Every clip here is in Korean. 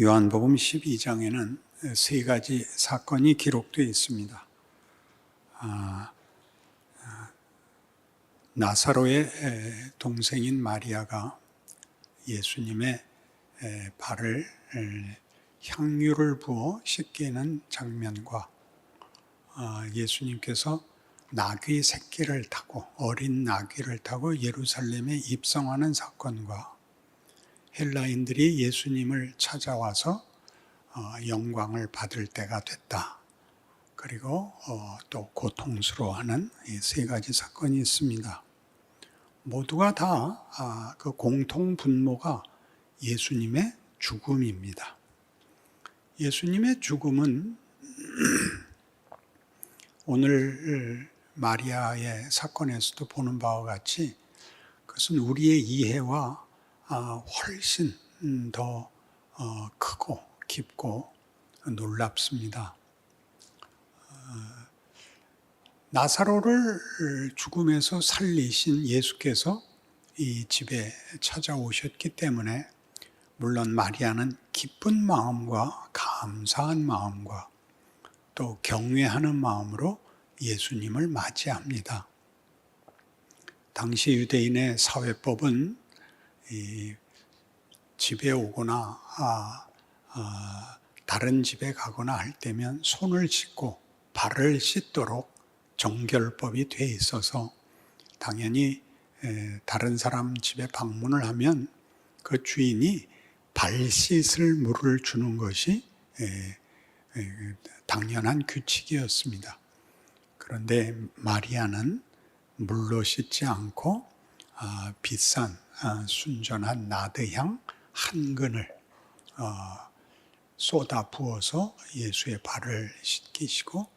요한복음 12장에는 세 가지 사건이 기록되어 있습니다. 나사로의 동생인 마리아가 예수님의 발을 향유를 부어 씻기는 장면과 예수님께서 나귀 새끼를 타고 어린 나귀를 타고 예루살렘에 입성하는 사건과 헬라인들이 예수님을 찾아와서 영광을 받을 때가 됐다. 그리고 또 고통스러워하는 이 세 가지 사건이 있습니다. 모두가 다 그 공통 분모가 예수님의 죽음입니다. 예수님의 죽음은 오늘 마리아의 사건에서도 보는 바와 같이 그것은 우리의 이해와 훨씬 더 크고 깊고 놀랍습니다. 나사로를 죽음에서 살리신 예수께서 이 집에 찾아오셨기 때문에 물론 마리아는 기쁜 마음과 감사한 마음과 또 경외하는 마음으로 예수님을 맞이합니다. 당시 유대인의 사회법은 이 집에 오거나 다른 집에 가거나 할 때면 손을 씻고 발을 씻도록 정결법이 돼 있어서 당연히 다른 사람 집에 방문을 하면 그 주인이 발 씻을 물을 주는 것이 당연한 규칙이었습니다. 그런데 마리아는 물로 씻지 않고 비싼 순전한 나드향 한 근을 쏟아 부어서 예수의 발을 씻기시고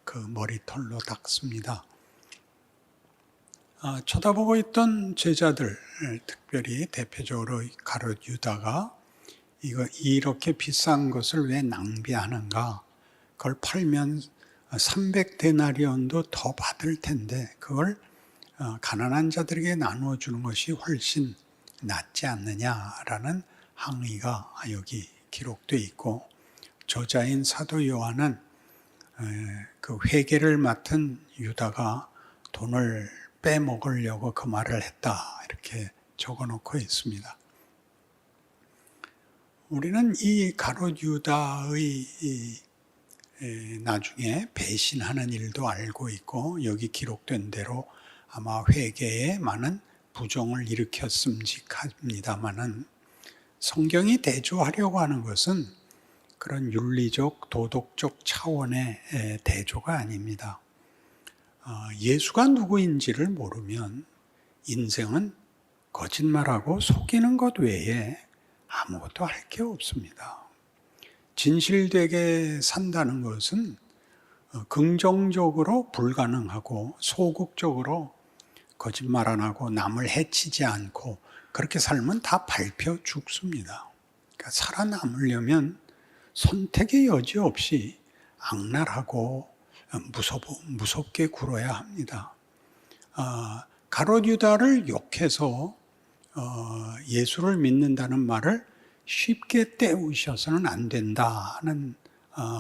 그 머리털로 닦습니다. 쳐다보고 있던 제자들, 특별히 대표적으로 가룟 유다가 이렇게 비싼 것을 왜 낭비하는가? 그걸 팔면 300데나리온도 더 받을 텐데 그걸 가난한 자들에게 나누어 주는 것이 훨씬 낫지 않느냐라는 항의가 여기 기록되어 있고, 저자인 사도 요한은 그 회계를 맡은 유다가 돈을 빼먹으려고 그 말을 했다 이렇게 적어놓고 있습니다. 우리는 이 가룟 유다의 나중에 배신하는 일도 알고 있고 여기 기록된 대로 아마 회개에 많은 부정을 일으켰음직합니다마는 성경이 대조하려고 하는 것은 그런 윤리적, 도덕적 차원의 대조가 아닙니다. 예수가 누구인지를 모르면 인생은 거짓말하고 속이는 것 외에 아무것도 할 게 없습니다. 진실되게 산다는 것은 긍정적으로 불가능하고 소극적으로 거짓말 안 하고 남을 해치지 않고 그렇게 살면 다 밟혀 죽습니다. 그러니까 살아남으려면 선택의 여지 없이 악랄하고 무섭게 굴어야 합니다. 가룟 유다를 욕해서 예수를 믿는다는 말을 쉽게 떼우셔서는 안 된다는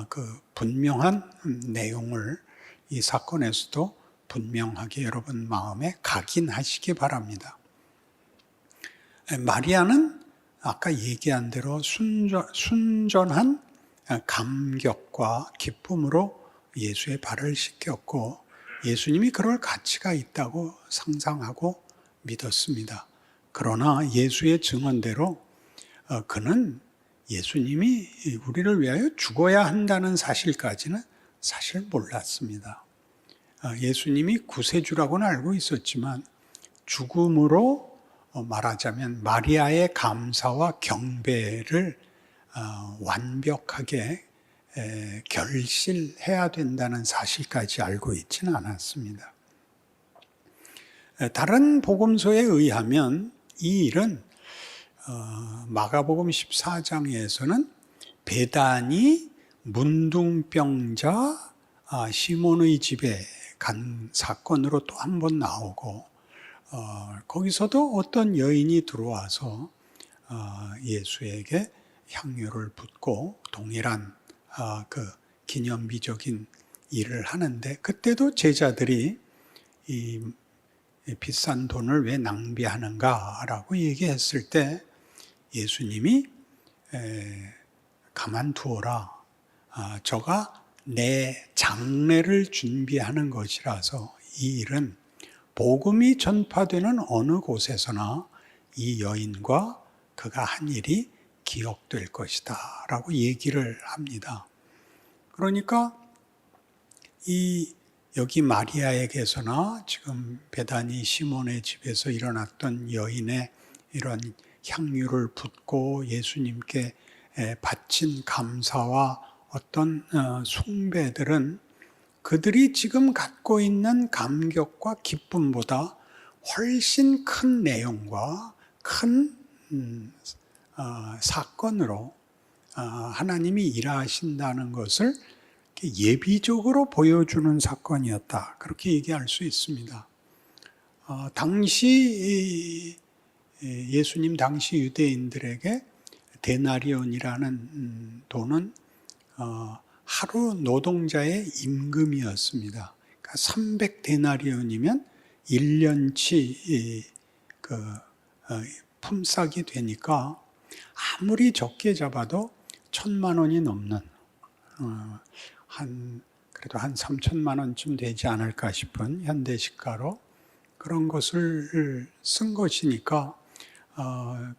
그 분명한 내용을 이 사건에서도 분명하게 여러분 마음에 각인하시기 바랍니다. 마리아는 아까 얘기한 대로 순전한 감격과 기쁨으로 예수의 발을 씻겼고 예수님이 그럴 가치가 있다고 상상하고 믿었습니다. 그러나 예수의 증언대로 그는 예수님이 우리를 위하여 죽어야 한다는 사실까지는 사실 몰랐습니다. 예수님이 구세주라고는 알고 있었지만 죽음으로 말하자면 마리아의 감사와 경배를 완벽하게 결실해야 된다는 사실까지 알고 있지는 않았습니다. 다른 복음서에 의하면 이 일은 마가복음 14장에서는 베다니 문둥병자 시몬의 집에 간 사건으로 또 한 번 나오고 거기서도 어떤 여인이 들어와서 예수에게 향유를 붓고 동일한 그 기념비적인 일을 하는데, 그때도 제자들이 이 비싼 돈을 왜 낭비하는가라고 얘기했을 때 예수님이 가만두어라. 저가 내 장례를 준비하는 것이라서 이 일은 복음이 전파되는 어느 곳에서나 이 여인과 그가 한 일이 기억될 것이다 라고 얘기를 합니다. 그러니까 여기 마리아에게서나 지금 베다니 시몬의 집에서 일어났던 여인의 이런 향유를 붓고 예수님께 바친 감사와 어떤 숭배들은 그들이 지금 갖고 있는 감격과 기쁨보다 훨씬 큰 내용과 큰 사건으로 하나님이 일하신다는 것을 예비적으로 보여주는 사건이었다. 그렇게 얘기할 수 있습니다. 당시 예수님 당시 유대인들에게 데나리온이라는 돈은 하루 노동자의 임금이었습니다. 그러니까 300데나리온이면 1년치 품삯이 되니까 아무리 적게 잡아도 1,000만 원이 넘는 그래도 한 3천만 원쯤 되지 않을까 싶은 현대 시가로 그런 것을 쓴 것이니까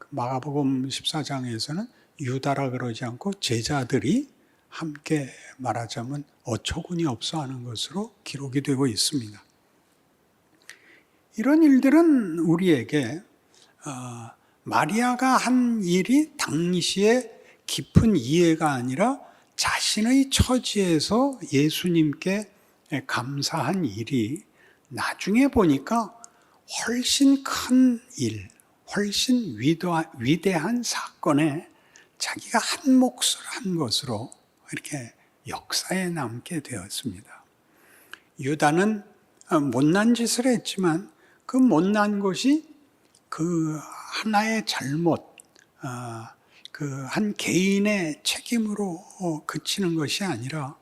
마가복음 14장에서는 유다라 그러지 않고 제자들이 함께 말하자면 어처구니 없어 하는 것으로 기록이 되고 있습니다. 이런 일들은 우리에게 마리아가 한 일이 당시에 깊은 이해가 아니라 자신의 처지에서 예수님께 감사한 일이 나중에 보니까 훨씬 큰 일, 훨씬 위대한 사건에 자기가 한 몫을 한 것으로 이렇게 역사에 남게 되었습니다. 유다는 못난 짓을 했지만 그 못난 것이 그 하나의 잘못, 그 한 개인의 책임으로 그치는 것이 아니라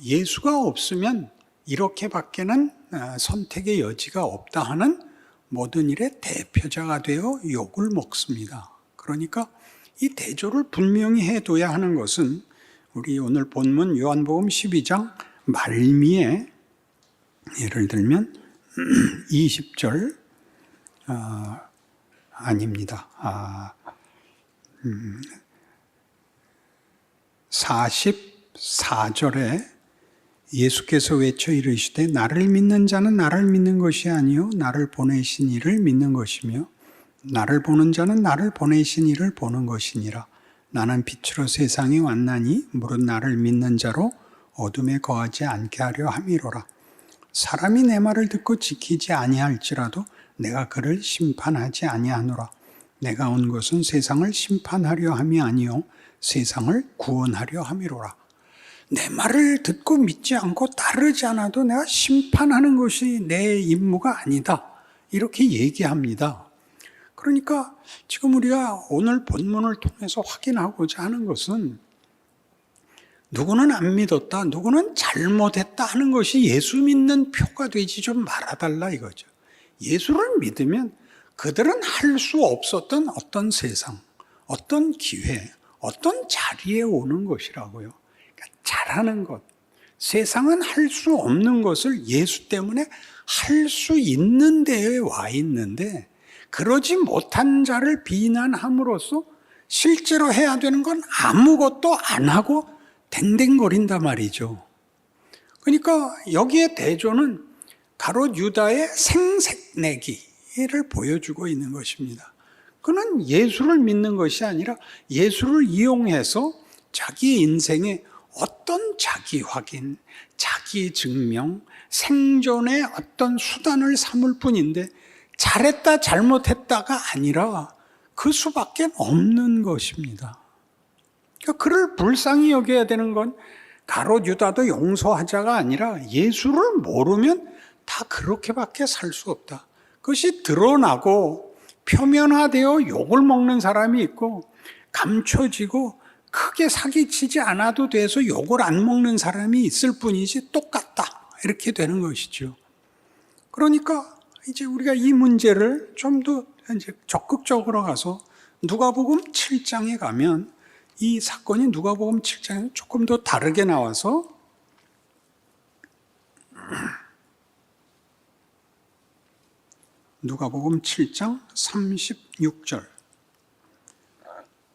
예수가 없으면 이렇게밖에는 선택의 여지가 없다 하는 모든 일의 대표자가 되어 욕을 먹습니다. 그러니까 이 대조를 분명히 해둬야 하는 것은 우리 오늘 본문 요한복음 12장 말미에 예를 들면 20절 아닙니다. 44절에 예수께서 외쳐 이르시되 나를 믿는 자는 나를 믿는 것이 아니요 나를 보내신 이를 믿는 것이며 나를 보는 자는 나를 보내신 이를 보는 것이니라. 나는 빛으로 세상에 왔나니 무릇 나를 믿는 자로 어둠에 거하지 않게 하려 함이로라. 사람이 내 말을 듣고 지키지 아니할지라도 내가 그를 심판하지 아니하노라. 내가 온 것은 세상을 심판하려 함이 아니요 세상을 구원하려 함이로라. 내 말을 듣고 믿지 않고 따르지 않아도 내가 심판하는 것이 내 임무가 아니다. 이렇게 얘기합니다. 그러니까 지금 우리가 오늘 본문을 통해서 확인하고자 하는 것은 누구는 안 믿었다, 누구는 잘못했다 하는 것이 예수 믿는 표가 되지 좀 말아달라 이거죠. 예수를 믿으면 그들은 할 수 없었던 어떤 세상, 어떤 기회, 어떤 자리에 오는 것이라고요. 그러니까 잘하는 것, 세상은 할 수 없는 것을 예수 때문에 할 수 있는 데에 와 있는데 그러지 못한 자를 비난함으로써 실제로 해야 되는 건 아무것도 안 하고 댕댕거린단 말이죠. 그러니까 여기에 대조는 가롯 유다의 생색내기를 보여주고 있는 것입니다. 그는 예수를 믿는 것이 아니라 예수를 이용해서 자기 인생에 어떤 자기 확인, 자기 증명, 생존의 어떤 수단을 삼을 뿐인데 잘했다 잘못했다가 아니라 그 수밖에 없는 것입니다. 그러니까 그를 불쌍히 여겨야 되는 건 가롯 유다도 용서하자가 아니라 예수를 모르면 다 그렇게밖에 살 수 없다. 그것이 드러나고 표면화되어 욕을 먹는 사람이 있고 감춰지고 크게 사기치지 않아도 돼서 욕을 안 먹는 사람이 있을 뿐이지 똑같다. 이렇게 되는 것이죠. 그러니까 이제 우리가 이 문제를 좀 더 이제 적극적으로 가서 누가복음 7장에 가면 이 사건이 누가복음 7장에 조금 더 다르게 나와서 누가복음 7장 36절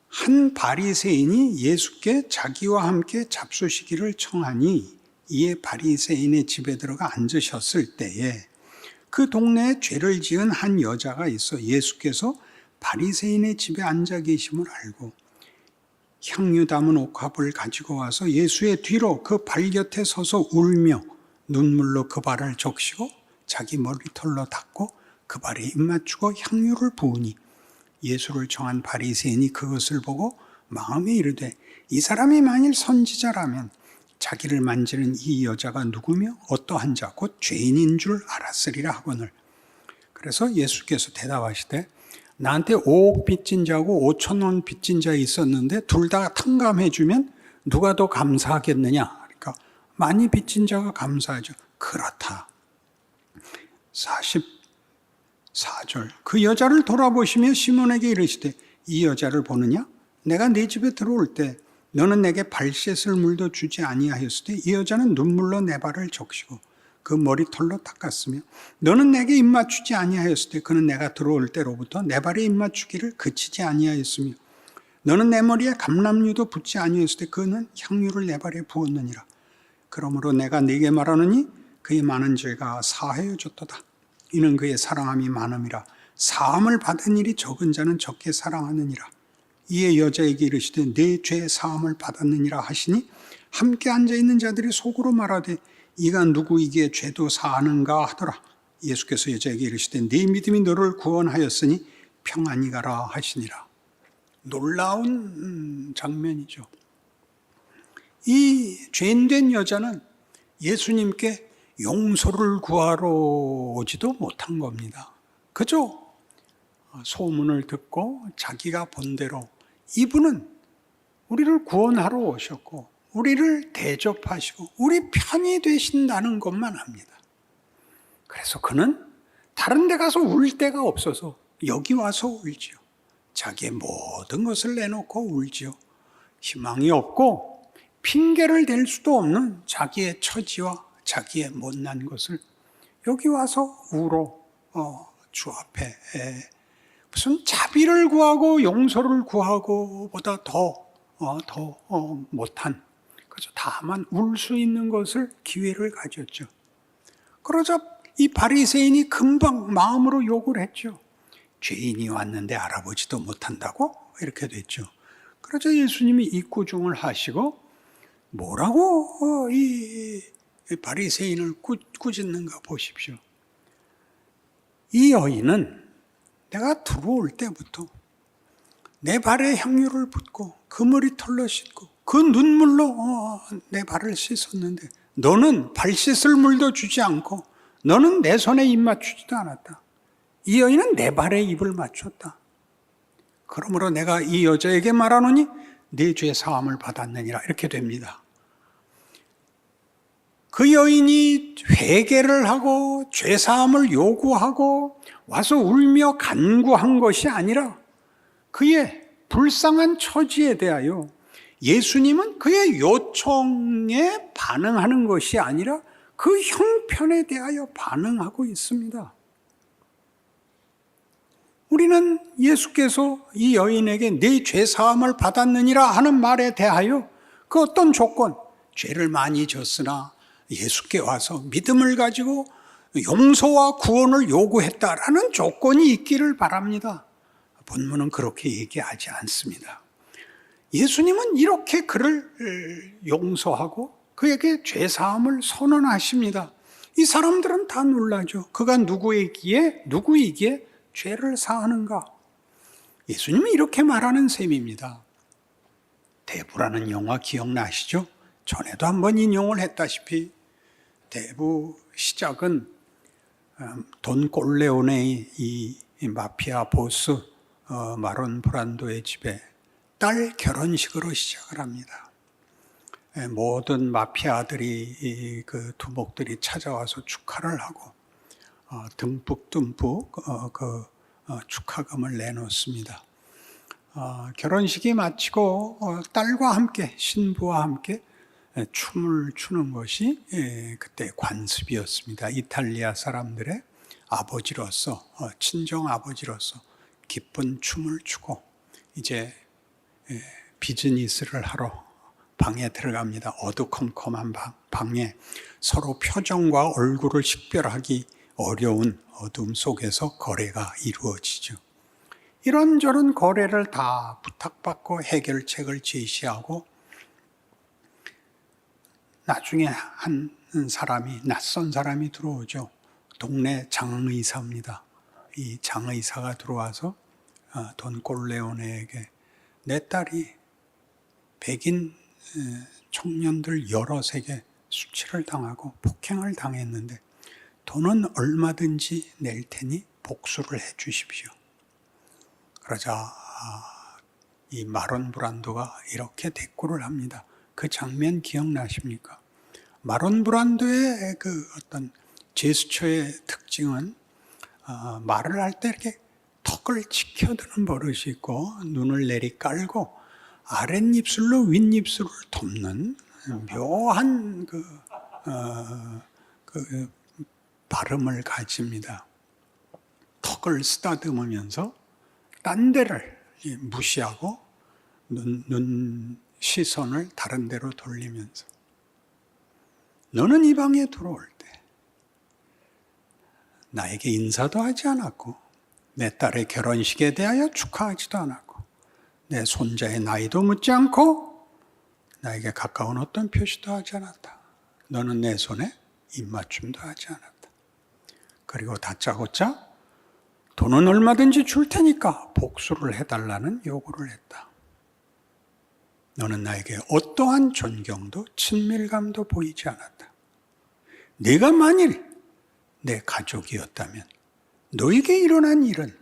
한 바리새인이 예수께 자기와 함께 잡수시기를 청하니 이에 바리새인의 집에 들어가 앉으셨을 때에 그 동네에 죄를 지은 한 여자가 있어 예수께서 바리새인의 집에 앉아 계심을 알고 향유 담은 옥합을 가지고 와서 예수의 뒤로 그 발 곁에 서서 울며 눈물로 그 발을 적시고 자기 머리털로 닦고 그 발에 입 맞추고 향유를 부으니 예수를 청한 바리새인이 그것을 보고 마음에 이르되 이 사람이 만일 선지자라면 자기를 만지는 이 여자가 누구며 어떠한 자 곧 죄인인 줄 알았으리라 하거늘. 그래서 예수께서 대답하시되 나한테 5억 빚진 자고 5천 원 빚진 자 있었는데 둘 다 탕감해 주면 누가 더 감사하겠느냐. 그러니까 많이 빚진 자가 감사하죠. 그렇다. 44절 그 여자를 돌아보시며 시몬에게 이르시되 이 여자를 보느냐? 내가 네 집에 들어올 때 너는 내게 발 씻을 물도 주지 아니하였으되 이 여자는 눈물로 내 발을 적시고 그 머리털로 닦았으며 너는 내게 입 맞추지 아니하였으되 그는 내가 들어올 때로부터 내 발에 입 맞추기를 그치지 아니하였으며 너는 내 머리에 감람유도 붓지 아니하였으되 그는 향유를 내 발에 부었느니라. 그러므로 내가 네게 말하노니 그의 많은 죄가 사하여졌도다. 이는 그의 사랑함이 많음이라. 사함을 받은 일이 적은 자는 적게 사랑하느니라. 이에 여자에게 이르시되 내 죄 사함을 받았느니라 하시니 함께 앉아있는 자들이 속으로 말하되 이가 누구이기에 죄도 사하는가 하더라. 예수께서 여자에게 이르시되 네 믿음이 너를 구원하였으니 평안히 가라 하시니라. 놀라운 장면이죠. 이 죄인된 여자는 예수님께 용서를 구하러 오지도 못한 겁니다. 그저 소문을 듣고 자기가 본 대로 이분은 우리를 구원하러 오셨고 우리를 대접하시고 우리 편이 되신다는 것만 합니다. 그래서 그는 다른 데 가서 울 데가 없어서 여기 와서 울지요. 자기의 모든 것을 내놓고 울지요. 희망이 없고 핑계를 댈 수도 없는 자기의 처지와 자기의 못난 것을 여기 와서 울어 주 앞에 무슨 자비를 구하고 용서를 구하고 보다 더 못한 그저 다만 울 수 있는 것을 기회를 가졌죠. 그러자 이 바리새인이 금방 마음으로 욕을 했죠. 죄인이 왔는데 알아보지도 못한다고 이렇게 됐죠. 그러자 예수님이 입구중을 하시고 뭐라고 이 바리새인을 꾸짖는가 보십시오. 이 여인은 내가 들어올 때부터 내 발에 향유를 붓고 그 머리털로 씻고 그 눈물로 내 발을 씻었는데 너는 발 씻을 물도 주지 않고 너는 내 손에 입 맞추지도 않았다. 이 여인은 내 발에 입을 맞췄다. 그러므로 내가 이 여자에게 말하노니 네 죄 사함을 받았느니라 이렇게 됩니다. 그 여인이 회개를 하고 죄 사함을 요구하고 와서 울며 간구한 것이 아니라 그의 불쌍한 처지에 대하여 예수님은 그의 요청에 반응하는 것이 아니라 그 형편에 대하여 반응하고 있습니다. 우리는 예수께서 이 여인에게 네 죄 사함을 받았느니라 하는 말에 대하여 그 어떤 조건, 죄를 많이 졌으나 예수께 와서 믿음을 가지고 용서와 구원을 요구했다라는 조건이 있기를 바랍니다. 본문은 그렇게 얘기하지 않습니다. 예수님은 이렇게 그를 용서하고 그에게 죄사함을 선언하십니다. 이 사람들은 다 놀라죠. 그가 누구이기에 죄를 사하는가? 예수님이 이렇게 말하는 셈입니다. 대부라는 영화 기억나시죠? 전에도 한번 인용을 했다시피 대부 시작은 돈 꼴레오네의 이 마피아 보스 마론 브란도의 집에 딸 결혼식으로 시작을 합니다. 모든 마피아들이 그 두목들이 찾아와서 축하를 하고 듬뿍듬뿍 축하금을 내놓습니다. 결혼식이 마치고 딸과 함께 신부와 함께 춤을 추는 것이 그때 관습이었습니다. 이탈리아 사람들의 아버지로서 친정 아버지로서 기쁜 춤을 추고 이제 비즈니스를 하러 방에 들어갑니다. 어두컴컴한 방에 서로 표정과 얼굴을 식별하기 어려운 어둠 속에서 거래가 이루어지죠. 이런저런 거래를 다 부탁받고 해결책을 제시하고 나중에 한 사람이, 낯선 사람이 들어오죠. 동네 장의사입니다. 이 장의사가 들어와서 돈 꼴레오네에게 내 딸이 백인 청년들 여럿에게 수치를 당하고 폭행을 당했는데 돈은 얼마든지 낼 테니 복수를 해 주십시오. 그러자 이 마론 브란도가 이렇게 대꾸를 합니다. 그 장면 기억나십니까? 마론 브란도의 그 어떤 제스처의 특징은 말을 할 때 이렇게 턱을 치켜드는 버릇이 있고 눈을 내리깔고 아랫입술로 윗입술을 덮는 묘한 그 발음을 가집니다. 턱을 쓰다듬으면서 딴 데를 무시하고 눈 시선을 다른 데로 돌리면서 너는 이 방에 들어올 때 나에게 인사도 하지 않았고 내 딸의 결혼식에 대하여 축하하지도 않았고 내 손자의 나이도 묻지 않고 나에게 가까운 어떤 표시도 하지 않았다. 너는 내 손에 입맞춤도 하지 않았다. 그리고 다짜고짜 돈은 얼마든지 줄 테니까 복수를 해달라는 요구를 했다. 너는 나에게 어떠한 존경도 친밀감도 보이지 않았다. 네가 만일 내 가족이었다면 너에게 일어난 일은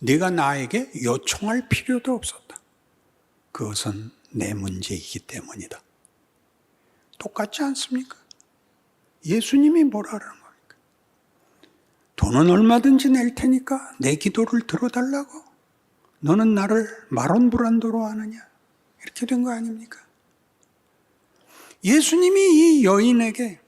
네가 나에게 요청할 필요도 없었다. 그것은 내 문제이기 때문이다. 똑같지 않습니까? 예수님이 뭐라 그러는 겁니까? 돈은 얼마든지 낼 테니까 내 기도를 들어달라고? 너는 나를 마론 브란도로 하느냐? 이렇게 된 거 아닙니까? 예수님이 이 여인에게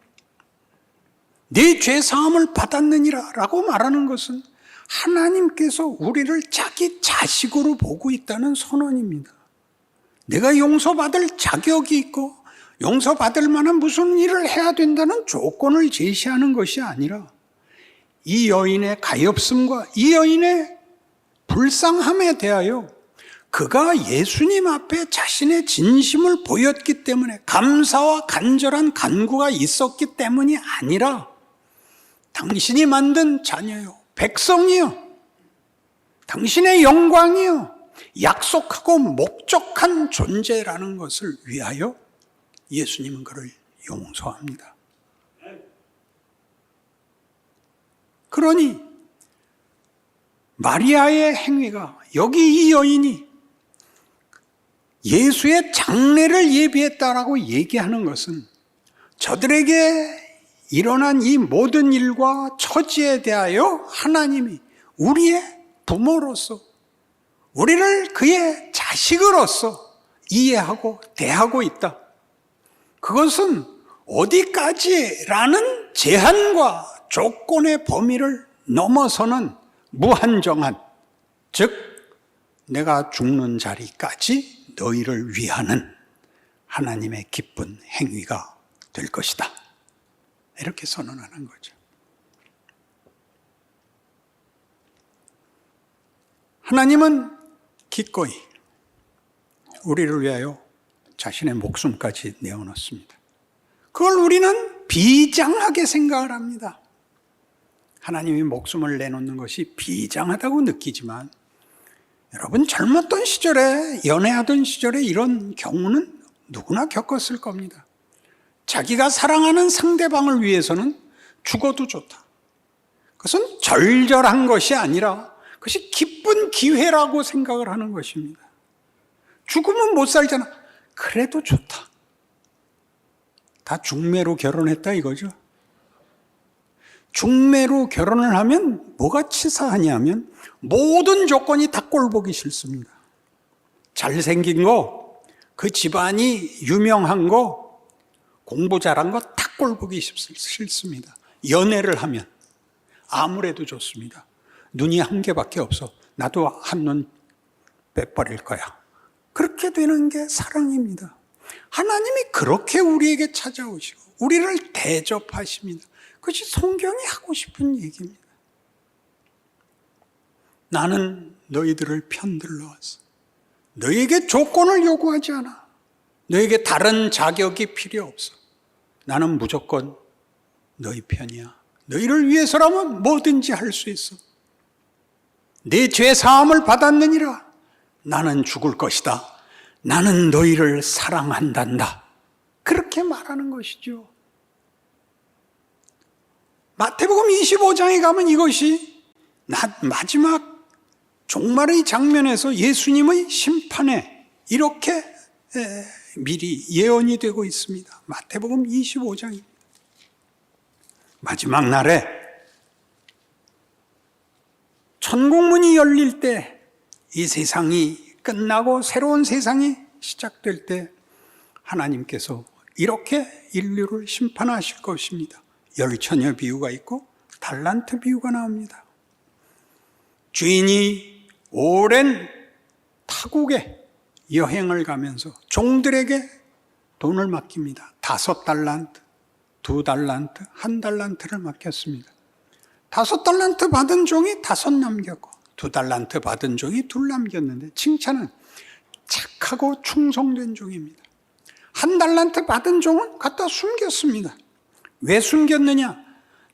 네 죄 사함을 받았느니라 라고 말하는 것은 하나님께서 우리를 자기 자식으로 보고 있다는 선언입니다. 내가 용서받을 자격이 있고 용서받을 만한 무슨 일을 해야 된다는 조건을 제시하는 것이 아니라 이 여인의 가엾음과 이 여인의 불쌍함에 대하여 그가 예수님 앞에 자신의 진심을 보였기 때문에 감사와 간절한 간구가 있었기 때문이 아니라 당신이 만든 자녀요, 백성이요, 당신의 영광이요, 약속하고 목적한 존재라는 것을 위하여 예수님은 그를 용서합니다. 그러니 마리아의 행위가 여기 이 여인이 예수의 장례를 예비했다라고 얘기하는 것은 저들에게 일어난 이 모든 일과 처지에 대하여 하나님이 우리의 부모로서 우리를 그의 자식으로서 이해하고 대하고 있다. 그것은 어디까지라는 제한과 조건의 범위를 넘어서는 무한정한, 즉 내가 죽는 자리까지 너희를 위하는 하나님의 기쁜 행위가 될 것이다. 이렇게 선언하는 거죠. 하나님은 기꺼이 우리를 위하여 자신의 목숨까지 내어놓습니다. 그걸 우리는 비장하게 생각을 합니다. 하나님이 목숨을 내놓는 것이 비장하다고 느끼지만 여러분 젊었던 시절에 연애하던 시절에 이런 경우는 누구나 겪었을 겁니다. 자기가 사랑하는 상대방을 위해서는 죽어도 좋다. 그것은 절절한 것이 아니라 그것이 기쁜 기회라고 생각을 하는 것입니다. 죽으면 못 살잖아. 그래도 좋다. 다 중매로 결혼했다 이거죠. 중매로 결혼을 하면 뭐가 치사하냐면 모든 조건이 다 꼴보기 싫습니다. 잘생긴 거, 그 집안이 유명한 거, 공부 잘한 거 다 꼴보기 싫습니다. 연애를 하면 아무래도 좋습니다. 눈이 한 개밖에 없어. 나도 한눈 빼버릴 거야. 그렇게 되는 게 사랑입니다. 하나님이 그렇게 우리에게 찾아오시고 우리를 대접하십니다. 그것이 성경이 하고 싶은 얘기입니다. 나는 너희들을 편들러 왔어. 너희에게 조건을 요구하지 않아. 너희에게 다른 자격이 필요 없어. 나는 무조건 너희 편이야. 너희를 위해서라면 뭐든지 할 수 있어. 내 죄 사함을 받았느니라. 나는 죽을 것이다. 나는 너희를 사랑한단다. 그렇게 말하는 것이죠. 마태복음 25장에 가면 이것이 마지막 종말의 장면에서 예수님의 심판에 이렇게 미리 예언이 되고 있습니다. 마태복음 25장입니다. 마지막 날에 천국문이 열릴 때 이 세상이 끝나고 새로운 세상이 시작될 때 하나님께서 이렇게 인류를 심판하실 것입니다. 열처녀 비유가 있고 달란트 비유가 나옵니다. 주인이 오랜 타국에 여행을 가면서 종들에게 돈을 맡깁니다. 5달란트, 2달란트, 1달란트를 맡겼습니다. 5달란트 받은 종이 5 남겼고 2달란트 받은 종이 2 남겼는데 칭찬은 착하고 충성된 종입니다. 1달란트 받은 종은 갖다 숨겼습니다. 왜 숨겼느냐?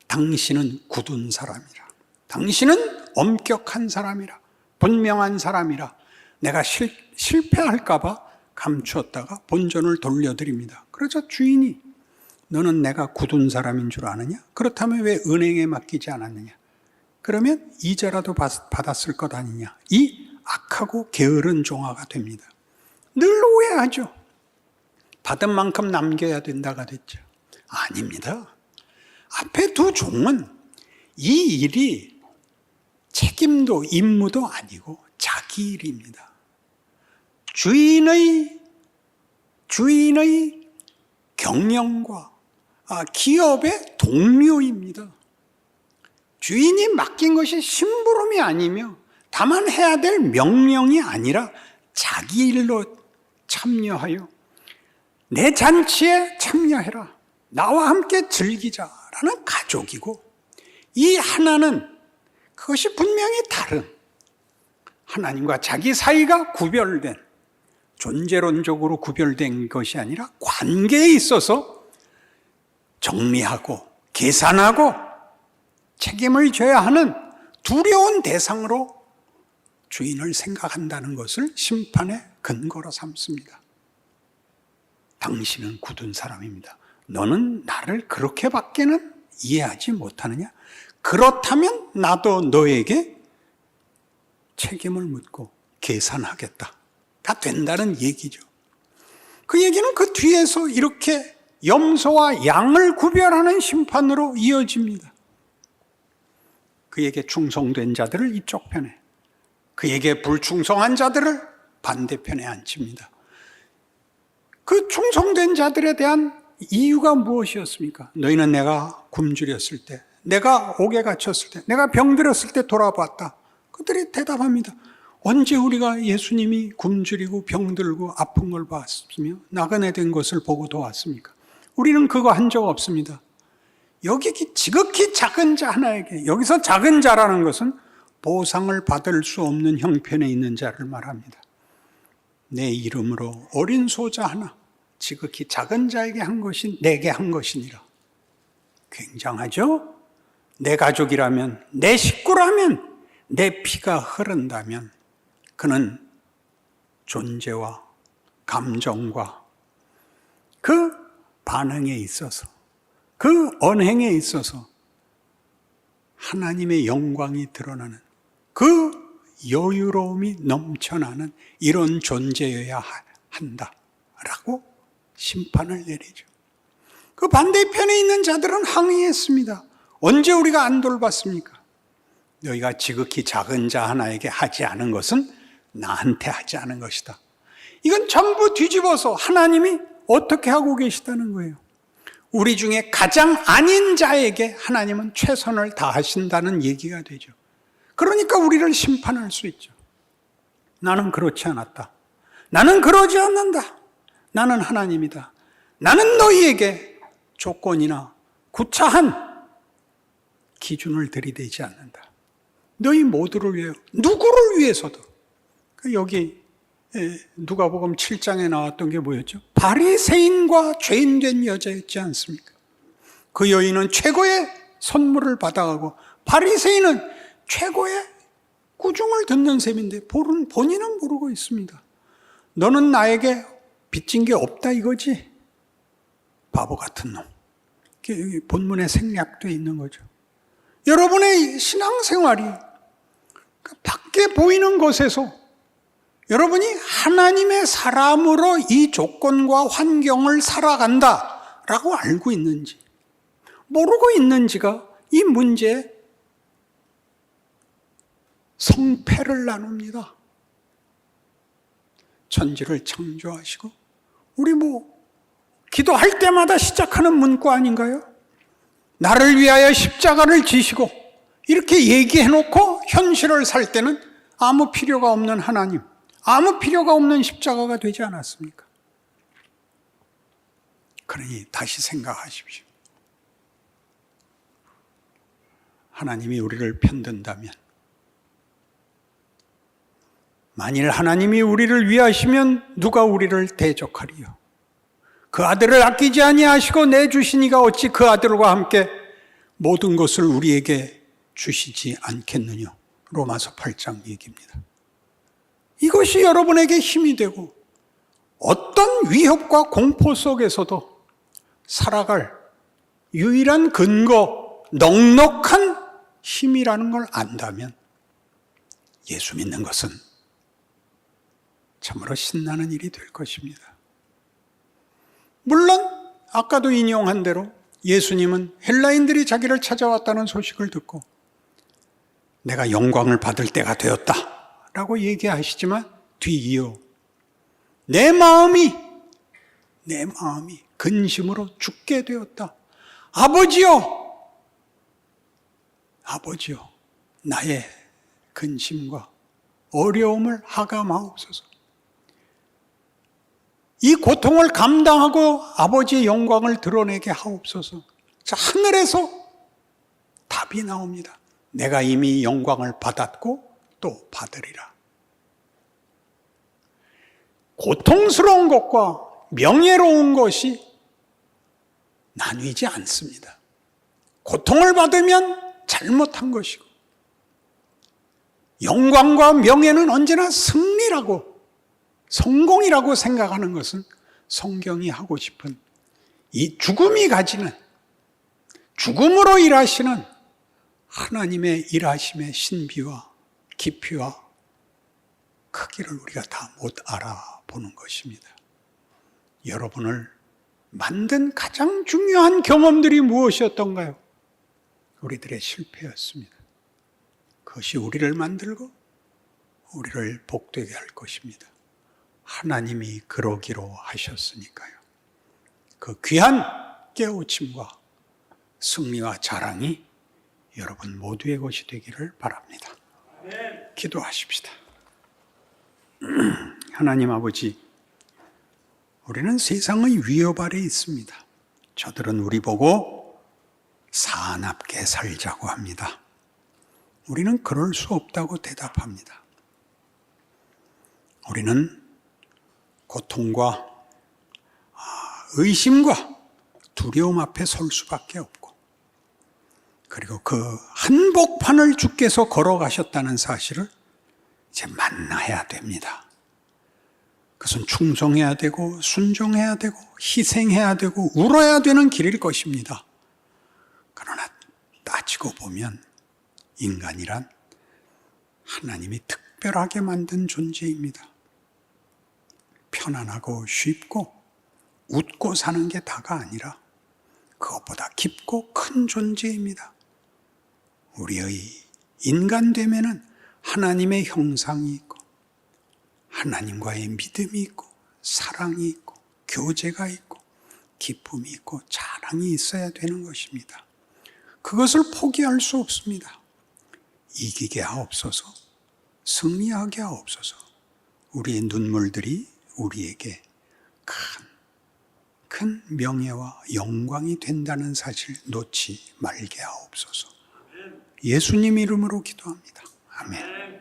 당신은 굳은 사람이라. 당신은 엄격한 사람이라. 분명한 사람이라. 내가 실패할까 봐 감추었다가 본전을 돌려드립니다. 그러자 주인이 너는 내가 굳은 사람인 줄 아느냐? 그렇다면 왜 은행에 맡기지 않았느냐? 그러면 이자라도 받았을 것 아니냐? 이 악하고 게으른 종아가 됩니다. 늘 오해하죠. 받은 만큼 남겨야 된다가 됐죠. 아닙니다. 앞에 2 종은 이 일이 책임도 임무도 아니고 자기 일입니다. 주인의 경영과 기업의 동료입니다. 주인이 맡긴 것이 심부름이 아니며 다만 해야 될 명령이 아니라 자기 일로 참여하여 내 잔치에 참여해라. 나와 함께 즐기자라는 가족이고 이 하나는 그것이 분명히 다른 하나님과 자기 사이가 구별된 존재론적으로 구별된 것이 아니라 관계에 있어서 정리하고 계산하고 책임을 져야 하는 두려운 대상으로 주인을 생각한다는 것을 심판의 근거로 삼습니다. 당신은 굳은 사람입니다. 너는 나를 그렇게밖에는 이해하지 못하느냐? 그렇다면 나도 너에게 책임을 묻고 계산하겠다. 다 된다는 얘기죠. 그 얘기는 그 뒤에서 이렇게 염소와 양을 구별하는 심판으로 이어집니다. 그에게 충성된 자들을 이쪽 편에, 그에게 불충성한 자들을 반대편에 앉힙니다. 그 충성된 자들에 대한 이유가 무엇이었습니까? 너희는 내가 굶주렸을 때, 내가 옥에 갇혔을 때, 내가 병들었을 때 돌아봤다. 그들이 대답합니다. 언제 우리가 예수님이 굶주리고 병들고 아픈 걸 봤으며 나그네 된 것을 보고 도왔습니까? 우리는 그거 한 적 없습니다. 여기 지극히 작은 자 하나에게, 여기서 작은 자라는 것은 보상을 받을 수 없는 형편에 있는 자를 말합니다. 내 이름으로 어린 소자 하나, 지극히 작은 자에게 한 것이 내게 한 것이니라. 굉장하죠? 내 가족이라면, 내 식구라면, 내 피가 흐른다면 그는 존재와 감정과 그 반응에 있어서, 그 언행에 있어서 하나님의 영광이 드러나는 그 여유로움이 넘쳐나는 이런 존재여야 한다라고 심판을 내리죠. 그 반대편에 있는 자들은 항의했습니다. 언제 우리가 안 돌봤습니까? 너희가 지극히 작은 자 하나에게 하지 않은 것은 나한테 하지 않은 것이다. 이건 전부 뒤집어서 하나님이 어떻게 하고 계시다는 거예요. 우리 중에 가장 아닌 자에게 하나님은 최선을 다하신다는 얘기가 되죠. 그러니까 우리를 심판할 수 있죠. 나는 그렇지 않았다. 나는 그러지 않는다. 나는 하나님이다. 나는 너희에게 조건이나 구차한 기준을 들이대지 않는다. 너희 모두를 위해, 누구를 위해서도. 여기 누가복음 7장에 나왔던 게 뭐였죠? 바리새인과 죄인된 여자였지 않습니까? 그 여인은 최고의 선물을 받아가고 바리새인은 최고의 꾸중을 듣는 셈인데 본인은 모르고 있습니다. 너는 나에게 빚진 게 없다 이거지? 바보 같은 놈. 여기 본문에 생략되어 있는 거죠. 여러분의 신앙생활이 밖에 보이는 것에서 여러분이 하나님의 사람으로 이 조건과 환경을 살아간다라고 알고 있는지 모르고 있는지가 이 문제의 성패를 나눕니다. 천지를 창조하시고 우리 기도할 때마다 시작하는 문구 아닌가요? 나를 위하여 십자가를 지시고 이렇게 얘기해놓고 현실을 살 때는 아무 필요가 없는 하나님, 아무 필요가 없는 십자가가 되지 않았습니까? 그러니 다시 생각하십시오. 하나님이 우리를 편든다면, 만일 하나님이 우리를 위하시면 누가 우리를 대적하리요? 그 아들을 아끼지 아니하시고 내주시니가 어찌 그 아들과 함께 모든 것을 우리에게 주시지 않겠느냐? 로마서 8장 얘기입니다. 이것이 여러분에게 힘이 되고 어떤 위협과 공포 속에서도 살아갈 유일한 근거, 넉넉한 힘이라는 걸 안다면 예수 믿는 것은 참으로 신나는 일이 될 것입니다. 물론 아까도 인용한 대로 예수님은 헬라인들이 자기를 찾아왔다는 소식을 듣고 내가 영광을 받을 때가 되었다 라고 얘기하시지만 뒤이어 내 마음이 근심으로 죽게 되었다. 아버지여, 나의 근심과 어려움을 하감하옵소서. 이 고통을 감당하고 아버지의 영광을 드러내게 하옵소서. 자, 하늘에서 답이 나옵니다. 내가 이미 영광을 받았고 또 받으리라. 고통스러운 것과 명예로운 것이 나뉘지 않습니다. 고통을 받으면 잘못한 것이고 영광과 명예는 언제나 승리라고 성공이라고 생각하는 것은 성경이 하고 싶은 이 죽음이 가지는 죽음으로 일하시는 하나님의 일하심의 신비와 깊이와 크기를 우리가 다 못 알아보는 것입니다. 여러분을 만든 가장 중요한 경험들이 무엇이었던가요? 우리들의 실패였습니다. 그것이 우리를 만들고 우리를 복되게 할 것입니다. 하나님이 그러기로 하셨으니까요. 그 귀한 깨우침과 승리와 자랑이 여러분 모두의 것이 되기를 바랍니다. 기도하십시다. 하나님 아버지, 우리는 세상의 위협 아래 있습니다. 저들은 우리 보고 사납게 살자고 합니다. 우리는 그럴 수 없다고 대답합니다. 우리는 고통과 의심과 두려움 앞에 설 수밖에 없고, 그리고 그 한복판을 주께서 걸어가셨다는 사실을 이제 만나야 됩니다. 그것은 충성해야 되고 순종해야 되고 희생해야 되고 울어야 되는 길일 것입니다. 그러나 따지고 보면 인간이란 하나님이 특별하게 만든 존재입니다. 편안하고 쉽고 웃고 사는 게 다가 아니라 그것보다 깊고 큰 존재입니다. 우리의 인간됨에는 하나님의 형상이 있고 하나님과의 믿음이 있고 사랑이 있고 교제가 있고 기쁨이 있고 자랑이 있어야 되는 것입니다. 그것을 포기할 수 없습니다. 이기게 하옵소서, 승리하게 하옵소서. 우리의 눈물들이 우리에게 큰 명예와 영광이 된다는 사실 놓지 말게 하옵소서. 예수님 이름으로 기도합니다. 아멘.